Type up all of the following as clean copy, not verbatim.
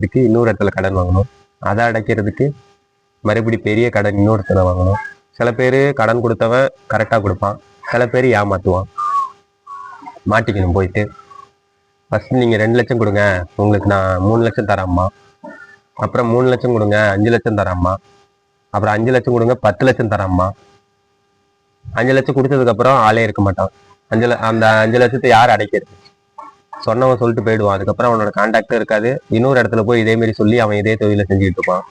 அடைக்கிறதுக்கு இன்னொரு இடத்துல கடன் வாங்கணும். அதை அடைக்கிறதுக்கு மறுபடி பெரிய கடன் இன்னொருத்தனை வாங்கணும். சில பேர் கடன் கொடுத்தவன் கரெக்டாக கொடுப்பான், சில பேர் ஏமாத்துவான். மாட்டிக்கணும் போயிட்டு. ஃபர்ஸ்ட் நீங்கள் 2 லட்சம் கொடுங்க, உங்களுக்கு நான் 3 லட்சம் தரேம்மா. அப்புறம் 3 லட்சம் கொடுங்க, 5 லட்சம் தரேம்மா. அப்புறம் 5 லட்சம் கொடுங்க, 10 லட்சம் தரேம்மா. 5 லட்சம் கொடுத்ததுக்கப்புறம் ஆளே இருக்க மாட்டான். அந்த 5 லட்சத்தை யார் அடைக்கிறது? சொன்னவன் சொல்லிட்டு போயிடுவான். அதுக்கப்புறம் அவனோட கான்டாக்டும் இருக்காது. இன்னொரு இடத்துல போய் இதே மாதிரி சொல்லி அவன் இதே தொழிலை செஞ்சுக்கிட்டு இருப்பான்.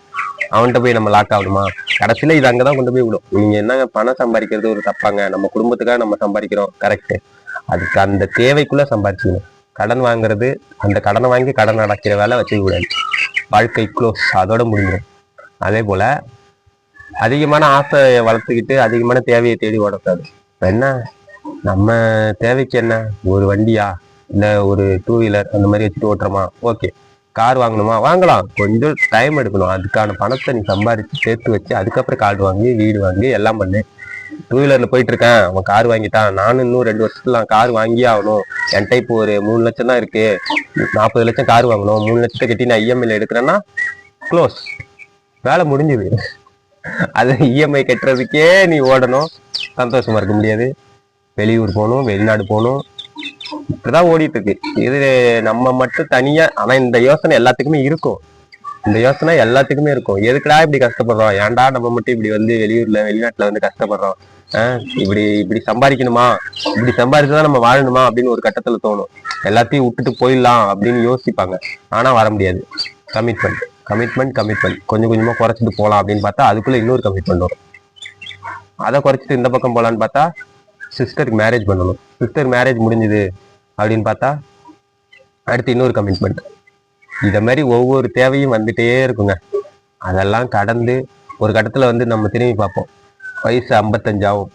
அவன்கிட்ட போய் நம்ம லாக் ஆகணுமா? கடைசியில இது அங்கதான் கொண்டு போய் விடும். நீங்க என்னங்க பணம் சம்பாதிக்கிறது ஒரு தப்பாங்க, நம்ம குடும்பத்துக்காக நம்ம சம்பாதிக்கிறோம், கரெக்ட். அதுக்கு அந்த தேவைக்குள்ள சம்பாதிச்சுக்கணும். கடன் வாங்குறது, அந்த கடனை வாங்கி கடன் அடைக்கிற வேலை வச்சுக்க கூடாது. வாழ்க்கை க்ளோஸ், அதோட முடிஞ்சிடும். அதே போல அதிகமான ஆசையை வளர்த்துக்கிட்டு அதிகமான தேவையை தேடி ஓடக்கூடாது. என்ன நம்ம தேவைக்கு என்ன, ஒரு வண்டியா இல்லை ஒரு 2 வீலர் அந்த மாதிரி வச்சுட்டு ஓட்டுறோமா, ஓகே. கார் வாங்கணுமா, வாங்கலாம், கொஞ்சம் டைம் எடுக்கணும். அதுக்கான பணத்தை நீ சம்பாதிச்சு சேர்த்து வச்சு அதுக்கப்புறம் கார் வாங்கி வீடு வாங்கி எல்லாம் பண்ணு. 2 வீலர்ல போயிட்டு இருக்கேன், அவன் கார் வாங்கிட்டான், நானும் இன்னும் 2 வருஷத்துல நான் கார் வாங்கியே ஆகணும். என்கிட்ட இப்போ ஒரு 3 லட்சம் தான் இருக்கு, 40 லட்சம் கார் வாங்கணும், 3 லட்சத்தை கட்டி நான் இஎம்ஐல எடுக்கிறேன்னா க்ளோஸ், வேலை முடிஞ்சுது. அது இஎம்ஐ கட்டுறதுக்கே நீ ஓடணும், சந்தோஷமா இருக்க முடியாது. வெளியூர் போகணும், வெளிநாடு போகணும், இப்படிதான் ஓடிட்டு இருக்கு. இது நம்ம மட்டும் தனியா. ஆனா இந்த யோசனை எல்லாத்துக்குமே இருக்கும். இந்த யோசனை எல்லாத்துக்குமே இருக்கும். எதுக்குடா இப்படி கஷ்டப்படுறோம், ஏன்டா நம்ம மட்டும் இப்படி வந்து வெளியூர்ல வெளிநாட்டுல வந்து கஷ்டப்படுறோம், இப்படி இப்படி சம்பாதிக்கணுமா, இப்படி சம்பாதிச்சுதான் நம்ம வாழணுமா அப்படின்னு ஒரு கட்டத்துல தோணும். எல்லாத்தையும் விட்டுட்டு போயிடலாம் அப்படின்னு யோசிப்பாங்க. ஆனா வர முடியாது. கமிட்மெண்ட் கமிட்மெண்ட் கமிட்மெண்ட் கொஞ்சம் கொஞ்சமா குறைச்சிட்டு போகலாம் அப்படின்னு பார்த்தா அதுக்குள்ள இன்னொரு கமிட்மெண்ட் வரும். அதை குறைச்சிட்டு இந்த பக்கம் போகலான்னு பார்த்தா சிஸ்டருக்கு மேரேஜ் பண்ணணும். சிஸ்டர் மேரேஜ் முடிஞ்சுது அப்படின்னு பார்த்தா அடுத்து இன்னொரு கமிட்மெண்ட். இத மாதிரி ஒவ்வொரு தேவையும் வந்துட்டே இருக்குங்க. அதெல்லாம் கடந்து ஒரு கட்டத்துல வந்து நம்ம திரும்பி பார்ப்போம், வயசு 55 ஆகும்.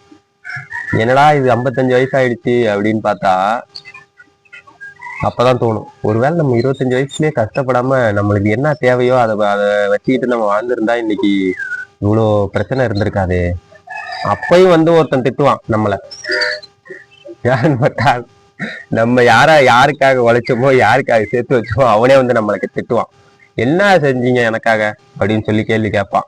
என்னடா இது 55 வயசு ஆயிடுச்சு அப்படின்னு பார்த்தா அப்பதான் தோணும், ஒருவேளை நம்ம 25 வயசுலயே கஷ்டப்படாம நம்மளுக்கு என்ன தேவையோ அதை வச்சுக்கிட்டு நம்ம வாழ்ந்திருந்தா இன்னைக்கு இவ்வளோ பிரச்சனை இருந்திருக்காது. அப்பயும் வந்து ஒருத்தன் திட்டுவான் நம்மள. யாருன்னு பார்த்தா நம்ம யாருக்காக உழைச்சோமோ யாருக்காக சேர்த்து வச்சோமோ அவனே வந்து நம்மளுக்கு திட்டுவான். என்ன செஞ்சீங்க எனக்காக அப்படின்னு சொல்லி கேள்வி கேட்பான்.